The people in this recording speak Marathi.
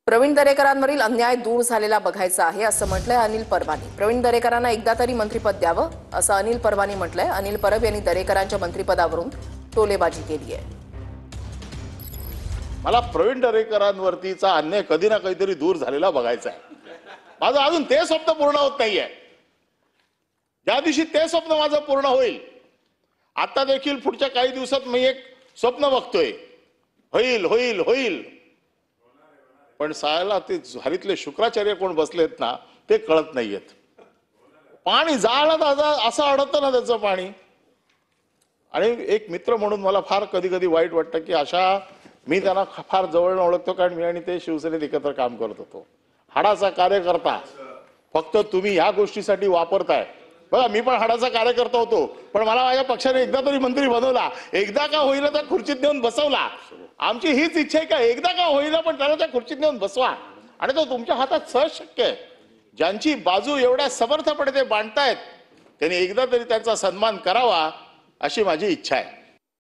प्रवीण दरेकरांवरील अन्याय दूर झालेला बघायचा आहे असं म्हटलंय अनिल परबांनी। प्रवीण दरेकरांना एकदा तरी मंत्रिपद द्यावं असं अनिल परबांनी म्हटलंय। अनिल परब यांनी दरेकरांच्या मंत्रिपदावरून टोलेबाजी केली आहे। मला प्रवीण दरेकरांवरतीचा अन्याय कधी ना कधीतरी दूर झालेला बघायचा आहे। माझं अजून ते स्वप्न पूर्ण होत नाहीये। ज्या दिवशी ते स्वप्न माझं पूर्ण होईल, आता देखील पुढच्या काही दिवसात मी एक स्वप्न बघतोय, होईल होईल होईल, पण सायला ते झालीतले शुक्राचार्य कोण बसलेत ना ते कळत नाहीयेत। पाणी जाळत असं अडतं ना त्याचं पाणी। आणि एक मित्र म्हणून मला फार कधी कधी वाईट वाटतं की अशा, मी त्यांना फार जवळनं ओळखतो कारण मी आणि ते शिवसेनेत एकत्र काम करत होतो। हाडाचा कार्यकर्ता फक्त तुम्ही ह्या गोष्टीसाठी वापरताय। बघा, मी पण हाडाचा कार्यकर्ता होतो, पण मला माझ्या पक्षाने एकदा तरी मंत्री बनवला, एकदा का होईना त्या खुर्चीत नेऊन बसवला। आमची हीच इच्छा आहे का एकदा का होईना पण त्याला त्या खुर्चीत नेऊन बसवा, आणि तो तुमच्या हातात सहज शक्य आहे। ज्यांची बाजू एवढ्या समर्थपणे ते मांडतायत त्यांनी एकदा तरी त्यांचा सन्मान करावा अशी माझी इच्छा आहे।